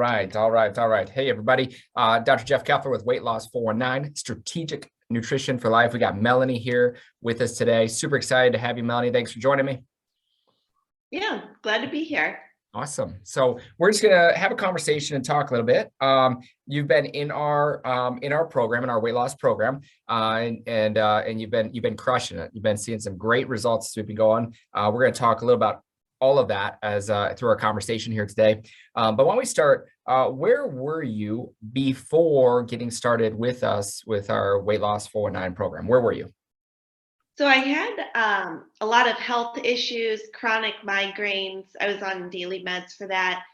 All right. Hey, everybody. Dr. Jeff Keffler with Weight Loss 419, Strategic Nutrition for Life. We got Melanie here with us today. Super excited to have you, Melanie. Thanks for joining me. Yeah, glad to be here. Awesome. So we're just gonna have a conversation and talk a little bit. You've been in our program, in our weight loss program, and you've been crushing it. You've been seeing some great results as we've been going. We're going to talk a little about all of that as through our conversation here today. But why don't we start? Where were you before getting started with us with our Weight Loss 419 program? Where were you? So I had a lot of health issues, chronic migraines. I was on daily meds for that.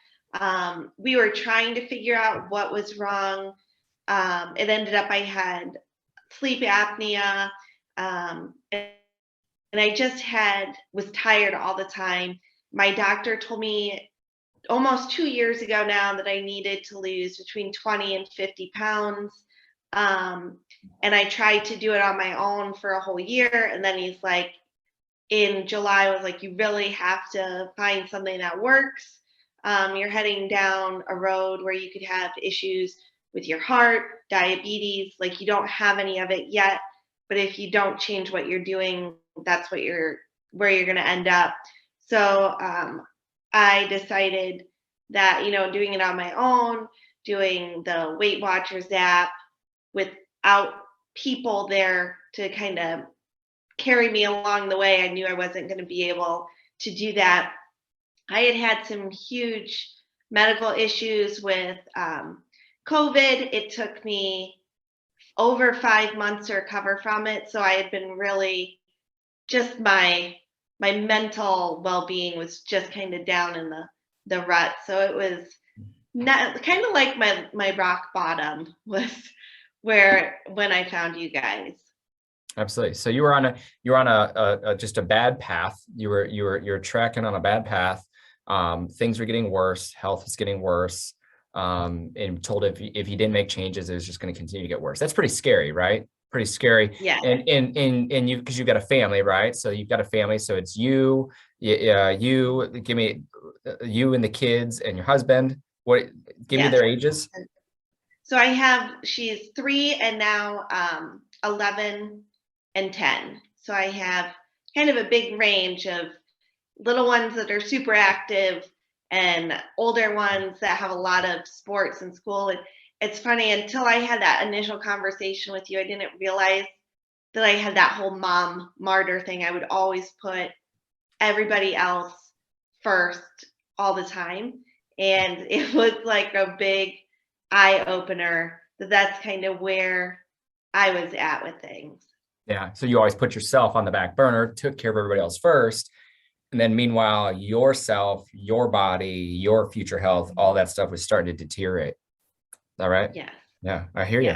We were trying to figure out what was wrong. It ended up I had sleep apnea, and I just was tired all the time. My doctor told me almost 2 years ago now that I needed to lose between 20 and 50 pounds. And I tried to do it on my own for a whole year. And then he's like, in July, was like, you really have to find something that works. You're heading down a road where you could have issues with your heart, diabetes, like you don't have any of it yet. But if you don't change what you're doing, that's where you're going to end up. So I decided that, doing it on my own, doing the Weight Watchers app without people there to kind of carry me along the way, I knew I wasn't going to be able to do that. I had some huge medical issues with COVID. It took me over 5 months to recover from it. So I had been really just my mental well-being was just kind of down in the rut. So it was not kind of like my rock bottom was when I found you guys. Absolutely. So you were on a just a bad path. You're tracking on a bad path. Things were getting worse. Health was getting worse. And told if you didn't make changes, it was just going to continue to get worse. That's pretty scary, right? Pretty scary. Yeah. And you, because you've got a family, right? So you've got a family. So it's you and the kids and your husband. Give me their ages. So she's 3 and now 11 and 10. So I have kind of a big range of little ones that are super active and older ones that have a lot of sports in school. And it's funny, until I had that initial conversation with you, I didn't realize that I had that whole mom martyr thing. I would always put everybody else first all the time. And it was like a big eye opener that's kind of where I was at with things. Yeah. So you always put yourself on the back burner, took care of everybody else first. And then meanwhile, yourself, your body, your future health, all that stuff was starting to deteriorate. All right. Yeah. Yeah. I hear you.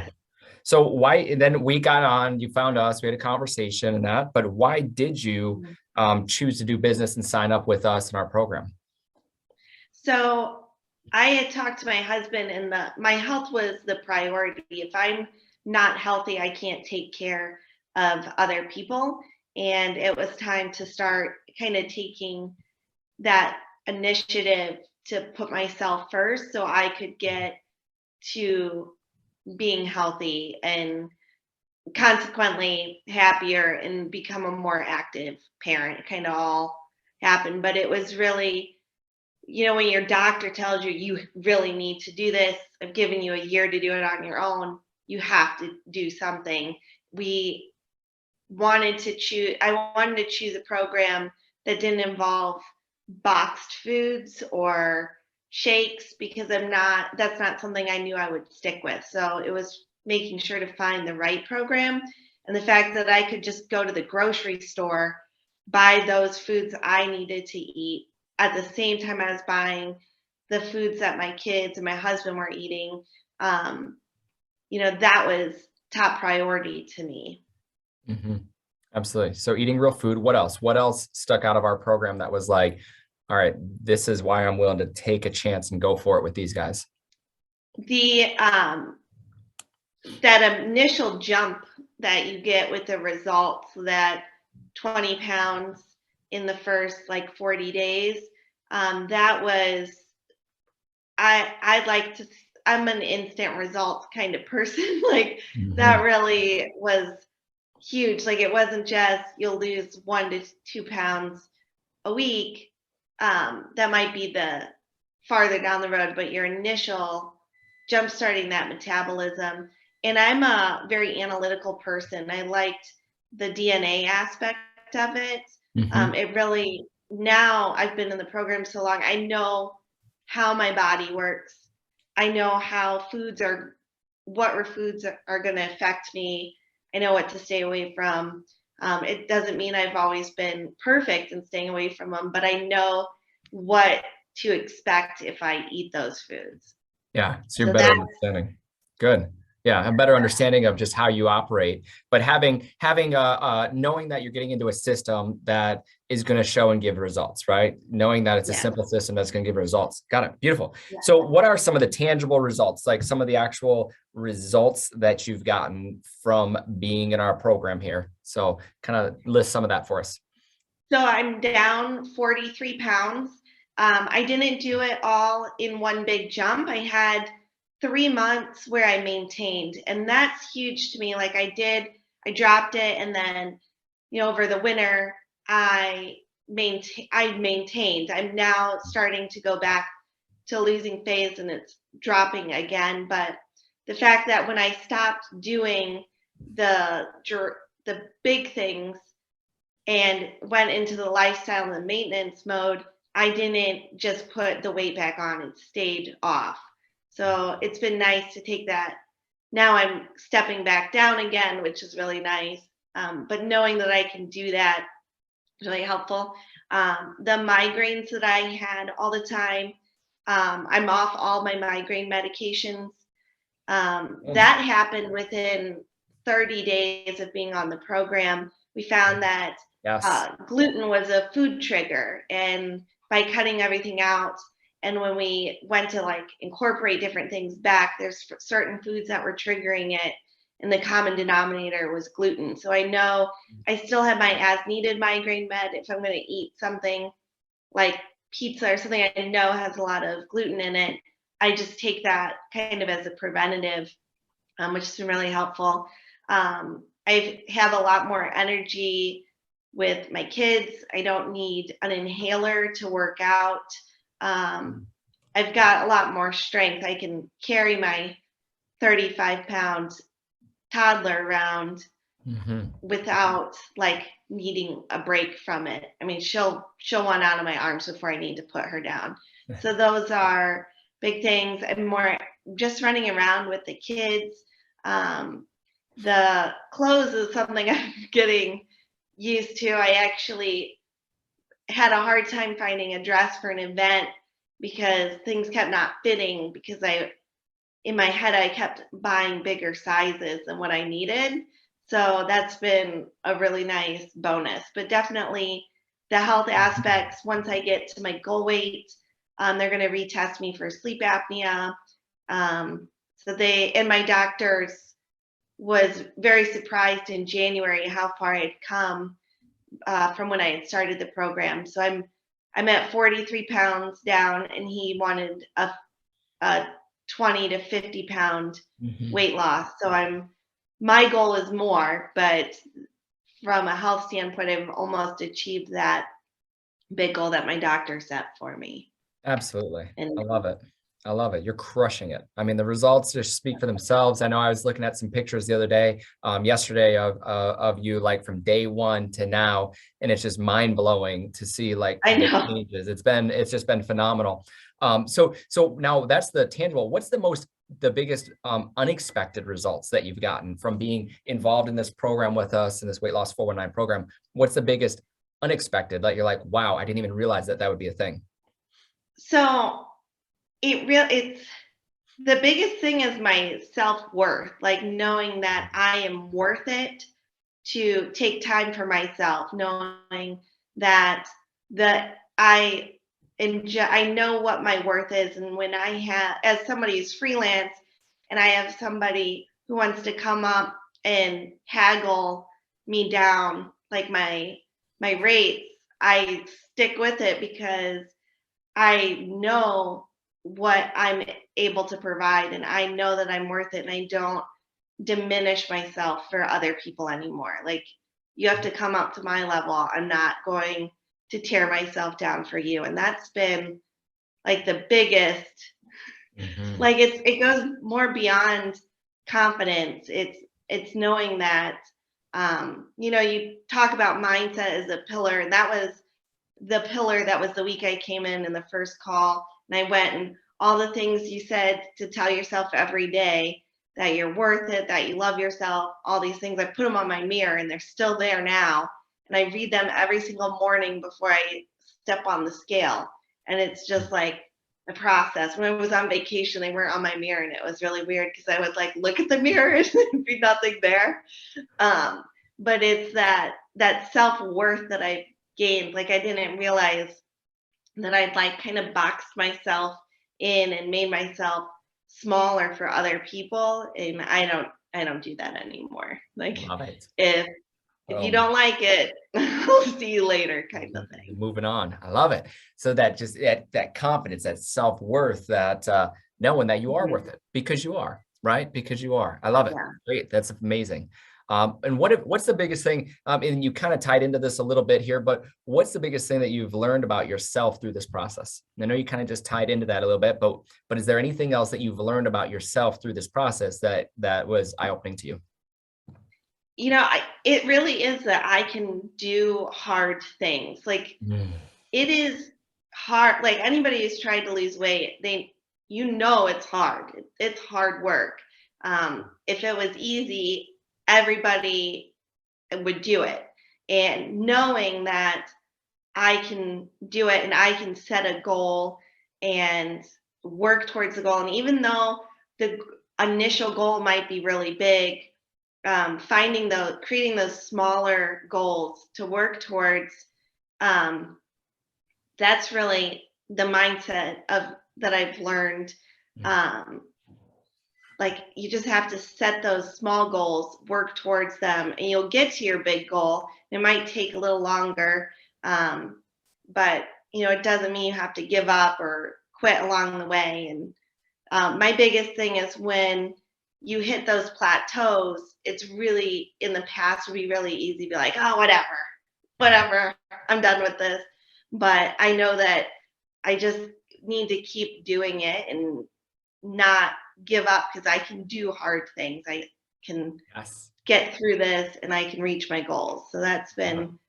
So why, then we got on, you found us, we had a conversation and that, but why did you choose to do business and sign up with us in our program? So I had talked to my husband and my health was the priority. If I'm not healthy, I can't take care of other people. And it was time to start kind of taking that initiative to put myself first so I could get to being healthy and consequently happier and become a more active parent. It kind of all happened. But it was really, when your doctor tells you you really need to do this, I've given you a year to do it on your own, you have to do something. I wanted to choose a program that didn't involve boxed foods or shakes because that's not something I knew I would stick with. So it was making sure to find the right program, and the fact that I could just go to the grocery store, buy those foods I needed to eat at the same time I was buying the foods that my kids and my husband were eating. That was top priority to me. Mm-hmm. Absolutely. So eating real food. What else? What else stuck out of our program that was like, all right, this is why I'm willing to take a chance and go for it with these guys? That initial jump that you get with the results, that 20 pounds in the first 40 days, I like to, I'm an instant results kind of person. Like that Mhm. really was huge. Like it wasn't just you'll lose 1 to 2 pounds a week. That might be the farther down the road, but your initial jump starting that metabolism. And I'm a very analytical person. I liked the DNA aspect of it. Mhm. It really, now I've been in the program so long, I know how my body works. I know how what foods are going to affect me. I know what to stay away from. It doesn't mean I've always been perfect in staying away from them, but I know what to expect if I eat those foods. Yeah, so you're So better that, understanding. Good. Yeah, a better understanding of just how you operate, but having knowing that you're getting into a system that is going to show and give results, right? Knowing that it's a yeah, simple system that's going to give results. Got it. Beautiful. yeah. So, what are some of the tangible results, like some of the actual results that you've gotten from being in our program here? So, kind of list some of that for us. So I'm down 43 pounds. I didn't do it all in one big jump. I had 3 months where I maintained, and that's huge to me. Like I dropped it, and then, over the winter, I maintained. I'm now starting to go back to losing phase, and it's dropping again. But the fact that when I stopped doing the big things and went into the lifestyle and the maintenance mode, I didn't just put the weight back on, and stayed off. So it's been nice to take that. Now I'm stepping back down again, which is really nice. But knowing that I can do that is really helpful. The migraines that I had all the time, I'm off all my migraine medications. Oh, That happened within 30 days of being on the program. We found that yes. gluten was a food trigger, and by cutting everything out, and when we went to like incorporate different things back, there's certain foods that were triggering it, and the common denominator was gluten. So I know I still have my as needed migraine med. If I'm going to eat something like pizza or something I know has a lot of gluten in it, I just take that kind of as a preventative, which has been really helpful. I have a lot more energy with my kids. I don't need an inhaler to work out. Um, I've got a lot more strength. I can carry my 35 pound toddler around Hmm. without like needing a break from it. I mean, she'll want out of my arms before I need to put her down. So those are big things. I'm more just running around with the kids. Um, the clothes is something I'm getting used to. I actually had a hard time finding a dress for an event because things kept not fitting because in my head, I kept buying bigger sizes than what I needed. So that's been a really nice bonus. But definitely the health aspects, once I get to my goal weight, they're going to retest me for sleep apnea. And my doctors was very surprised in January how far I'd come from when I had started the program. So I'm at 43 pounds down, and he wanted a 20 to 50 pound Hmm. weight loss. So my goal is more, but from a health standpoint, I've almost achieved that big goal that my doctor set for me. Absolutely. And I love it. I love it. You're crushing it. I mean, the results just speak for themselves. I know I was looking at some pictures the other day, yesterday of you like from day one to now, and it's just mind blowing to see like I the know. changes. It's just been phenomenal. So now that's the tangible. What's the biggest unexpected results that you've gotten from being involved in this program with us in this weight loss 419 program? What's the biggest unexpected that you're like, wow, I didn't even realize that that would be a thing? So it's the biggest thing is my self-worth, like knowing that I am worth it to take time for myself, knowing that I enjoy, I know what my worth is, and when I have, as somebody who's freelance, and I have somebody who wants to come up and haggle me down, like my rates, I stick with it because I know what I'm able to provide, and I know that I'm worth it, and I don't diminish myself for other people anymore. Like, you have to come up to my level. I'm not going to tear myself down for you. And that's been like the biggest, Mhm. like it goes more beyond confidence. It's knowing that you talk about mindset as a pillar, and that was the pillar that was the week I came in the first call, and I went and all the things you said to tell yourself every day, that you're worth it, that you love yourself, all these things. I put them on my mirror and they're still there now. And I read them every single morning before I step on the scale. And it's just like the process. When I was on vacation, they weren't on my mirror, and it was really weird because I would like look at the mirror and there'd be nothing there. Um, but it's that self-worth that I've gained. Like, I didn't realize that I'd like kind of boxed myself in and made myself smaller for other people. And I don't do that anymore. Like, Love it. if you Oh, don't like it, I'll see you later kind of thing. moving on. I love it. So that just that confidence, that self-worth, that knowing that you are worth Mhm. it because you are, right? Because you are. I love it. Yeah. Great. That's amazing. And what's the biggest thing? And you kind of tied into this a little bit here, but what's the biggest thing that you've learned about yourself through this process? I know you kind of just tied into that a little bit, but is there anything else that you've learned about yourself through this process that was eye-opening to you? It really is that I can do hard things. Like, Mm. it is hard. Like, anybody who's tried to lose weight, it's hard. It's hard work. If it was easy, everybody would do it. And knowing that I can do it and I can set a goal and work towards the goal. And even though the initial goal might be really big, creating those smaller goals to work towards, um, that's really the mindset of that I've learned. Um, like, you just have to set those small goals, work towards them, and you'll get to your big goal. It might take a little longer, um, but it doesn't mean you have to give up or quit along the way. And my biggest thing is when you hit those plateaus, it's really, in the past would be really easy to be like, oh, whatever, I'm done with this. But I know that I just need to keep doing it and not give up, because I can do hard things. I can Yes. get through this and I can reach my goals. So that's Love it. been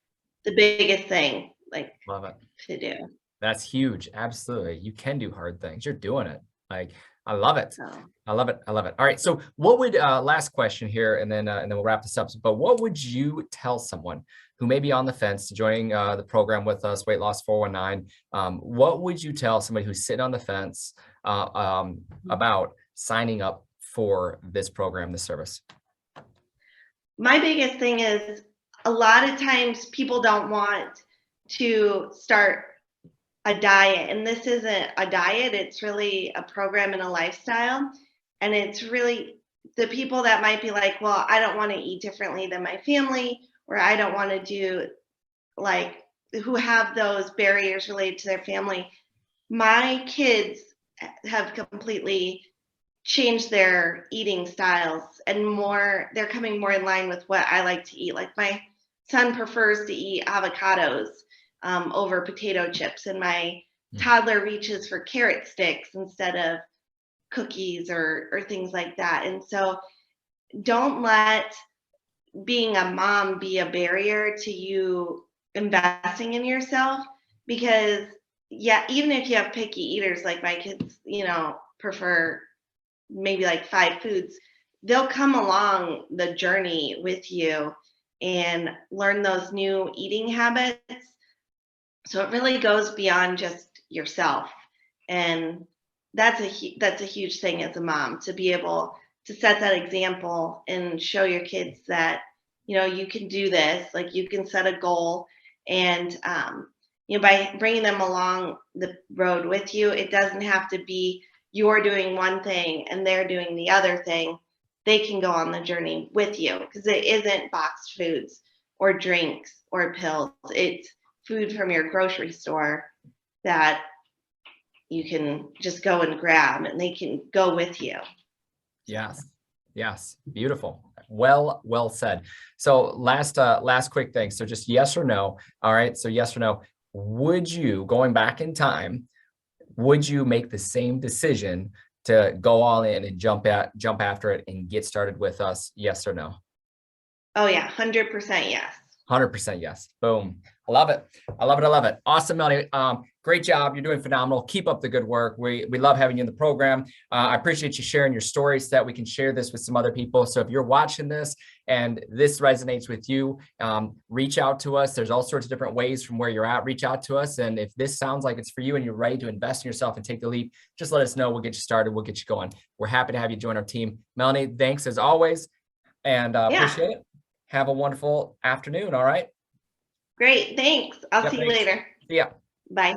the biggest thing, like, Love it. to do. That's huge. Absolutely. You can do hard things. You're doing it. Like, I love it. So I love it. I love it. All right. So what would last question here and then we'll wrap this up. But what would you tell someone who may be on the fence to joining the program with us, Weight Loss 419? What would you tell somebody who's sitting on the fence about signing up for this program, this service? my biggest thing is, a lot of times people don't want to start a diet, and this isn't a diet, it's really a program and a lifestyle. And it's really the people that might be like, well, I don't want to eat differently than my family, or I don't want to do, like, who have those barriers related to their family. My kids have completely changed their eating styles, and they're coming more in line with what I like to eat. Like, my son prefers to eat avocados over potato chips, and my Mm. toddler reaches for carrot sticks instead of cookies or things like that. And so, don't let being a mom be a barrier to you investing in yourself, because, yeah, even if you have picky eaters, like my kids, prefer maybe like 5 foods, they'll come along the journey with you and learn those new eating habits. So it really goes beyond just yourself. And that's a huge thing as a mom, to be able to set that example and show your kids that you can do this. Like, you can set a goal, and by bringing them along the road with you, it doesn't have to be you're doing one thing and they're doing the other thing. They can go on the journey with you, because it isn't boxed foods or drinks or pills. It's food from your grocery store that you can just go and grab, and they can go with you. Yes. Yes. Beautiful. Well said. So last quick thing. So just yes or no. All right. So yes or no. Would you, going back in time, would you make the same decision to go all in and jump after it and get started with us? Yes or no? Oh yeah, 100% yes. 100% yes. Boom. I love it. I love it. I love it. Awesome, Melanie. Great job. You're doing phenomenal. Keep up the good work. We love having you in the program. I appreciate you sharing your story so that we can share this with some other people. So if you're watching this and this resonates with you, reach out to us. There's all sorts of different ways from where you're at. Reach out to us. And if this sounds like it's for you and you're ready to invest in yourself and take the leap, just let us know. We'll get you started. We'll get you going. We're happy to have you join our team. Melanie, thanks as always. And appreciate it. Have a wonderful afternoon. All right. Great. Thanks. I'll see you later. See ya. Bye.